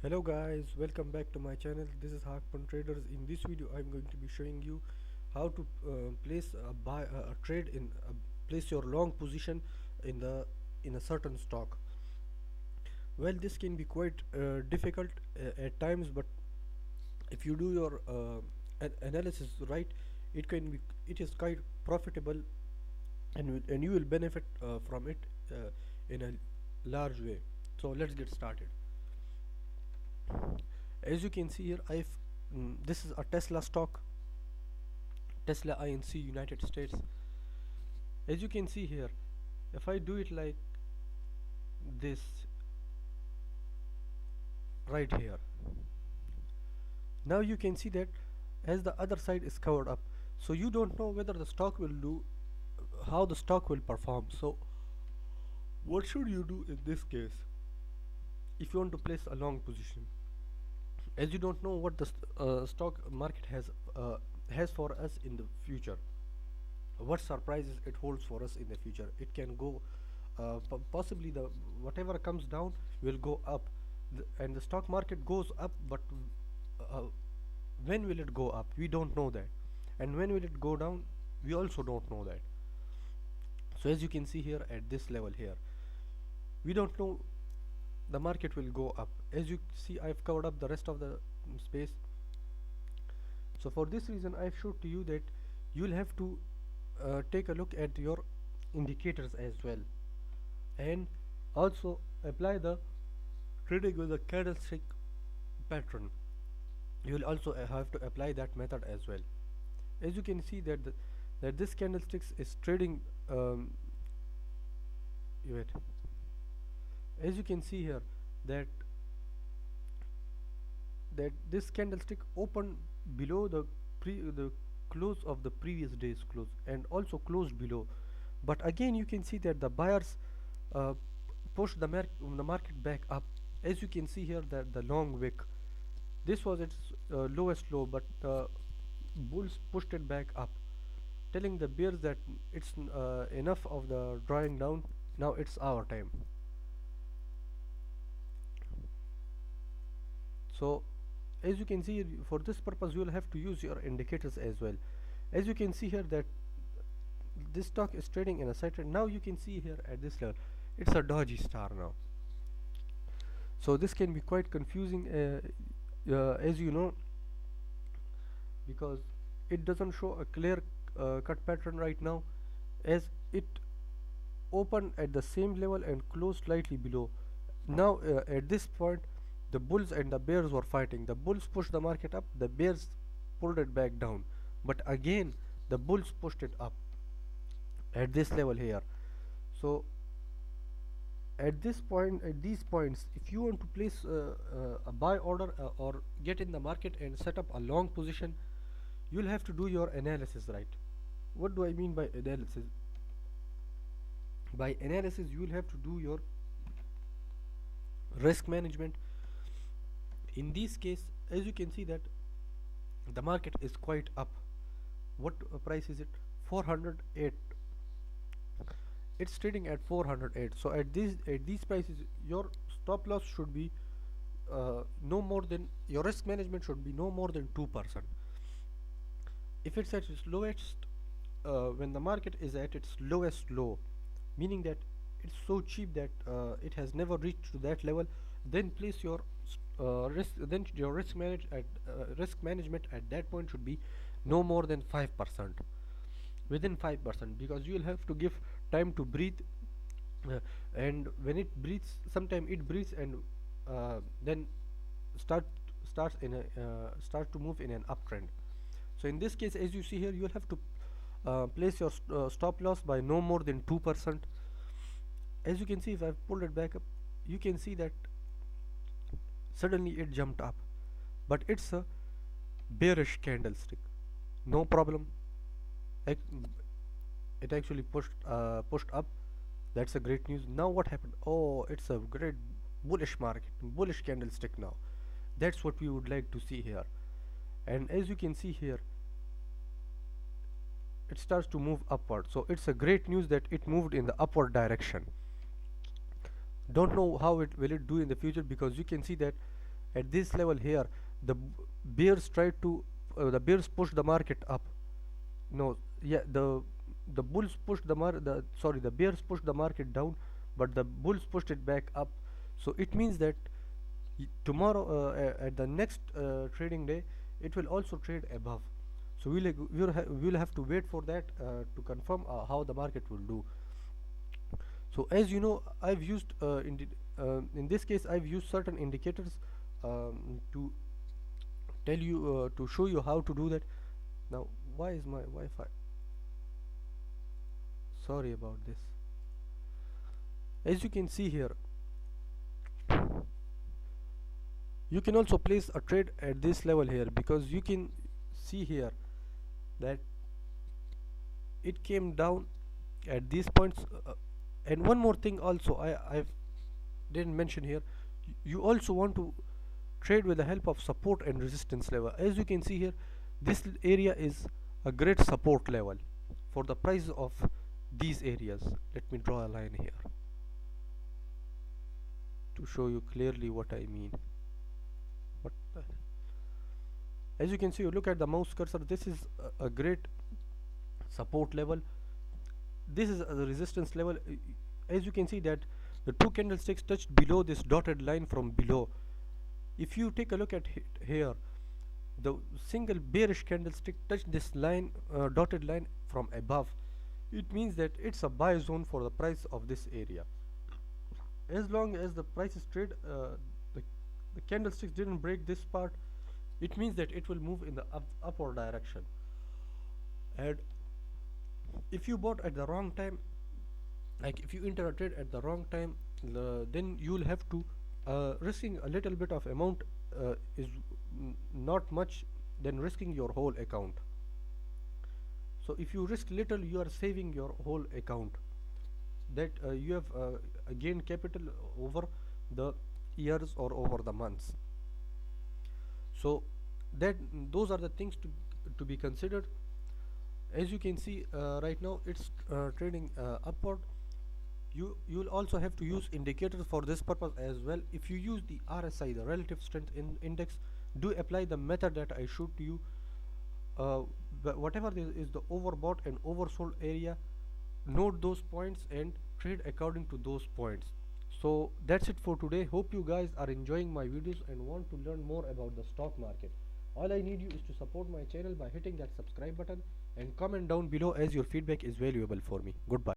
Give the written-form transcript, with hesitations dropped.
Hello guys, welcome back to my channel. This is Hakpan Traders. In this video I'm going to be showing you how to place a buy a trade in place your long position in the in a certain stock. Well, this can be quite difficult at times, but if you do your analysis right, it is quite profitable, and you will benefit from it in a large way. So let's get started. As you can see here, this is a Tesla stock, Tesla Inc. United States. As you can see here, if I do it like this right here, now you can see that as the other side is covered up, so you don't know whether the stock will do, how the stock will perform. So what should you do in this case if you want to place a long position? As you don't know what the stock market has for us in the future, what surprises it holds for us in the future. It can go possibly the whatever comes down will go up, and the stock market goes up, but uh, when will it go up? We don't know that. And when will it go down? We also don't know that. So as you can see here at this level here, we don't know the market will go up. As you see, I've covered up the rest of the space. So for this reason, I've showed to you that you'll have to take a look at your indicators as well, and also apply the trading with the candlestick pattern. You will also have to apply that method as well. As you can see that that this candlestick is trading. Wait. As you can see here that this candlestick opened below the close of the previous day's close, and also closed below, but again you can see that the buyers uh, pushed the market back up. As you can see here that the long wick, this was its lowest low, but bulls pushed it back up, telling the bears that it's enough of the drawing down, now it's our time. So as you can see, for this purpose you will have to use your indicators as well. As you can see here that this stock is trading in a side trend. Now you can see here at this level it's a dodgy star now, so this can be quite confusing, as you know, because it doesn't show a clear cut pattern right now, as it opened at the same level and closed slightly below. Now at this point the bulls and the bears were fighting. The bulls pushed the market up, the bears pulled it back down, but again the bulls pushed it up at this level here. So at this point, at these points, if you want to place a buy order or get in the market and set up a long position, you'll have to do your analysis right. What do I mean by analysis? By analysis, you will have to do your risk management. In this case, as you can see that the market is quite up. What price is it? 408. It's trading at 408. So at these prices, your stop loss should be no more than, your risk management should be no more than 2%. If it's at its lowest, when the market is at its lowest low, meaning that it's so cheap that it has never reached to that level, then place your risk management at that point should be no more than 5%, within 5%, because you will have to give time to breathe, and when it breathes, sometime it breathes and then start start to move in an uptrend. So in this case, as you see here, you will have to place your stop loss by no more than 2%. As you can see, if I've pulled it back up, you can see that suddenly it jumped up, but it's a bearish candlestick. No problem. It actually pushed up. That's a great news. Now what happened? Oh, it's a great bullish market, bullish candlestick now. That's what we would like to see here. And as you can see here, it starts to move upward. So it's a great news that it moved in the upward direction. Don't know how it will do in the future, because you can see that at this level here, bears tried to the bears pushed the market up. No, yeah, the bulls pushed the sorry, the bears pushed the market down, but the bulls pushed it back up. So it means that tomorrow, at the next trading day, it will also trade above. So we'll have to wait for that to confirm how the market will do. So as you know, I've used in this case I've used certain indicators to tell you to show you how to do that. Now, why is my Wi-Fi? Sorry about this. As you can see here, you can also place a trade at this level here, because you can see here that it came down at these points. And one more thing also I didn't mention here, you also want to trade with the help of support and resistance level. As you can see here, this area is a great support level for the price of these areas. Let me draw a line here to show you clearly what I mean. What the As you can see, you look at the mouse cursor, this is a great support level, this is a resistance level. As you can see that the two candlesticks touched below this dotted line from below. If you take a look at here, the single bearish candlestick touched this line, dotted line from above. It means that it's a buy zone for the price of this area. As long as the prices trade, the candlesticks didn't break this part, it means that it will move in the upward direction. And if you bought at the wrong time, like if you enter a trade at the wrong time, then you'll have to risking a little bit of amount is not much than risking your whole account. So if you risk little, you are saving your whole account, that you have gained capital over the years or over the months. So that those are the things to be considered. As you can see, right now it's trading upward. You'll also have to use indicators for this purpose as well. If you use the RSI, the relative strength index, do apply the method that I showed to you. Whatever is the overbought and oversold area, note those points and trade according to those points. So that's it for today. Hope you guys are enjoying my videos and want to learn more about the stock market. All I need you is to support my channel by hitting that subscribe button and comment down below, as your feedback is valuable for me. Goodbye.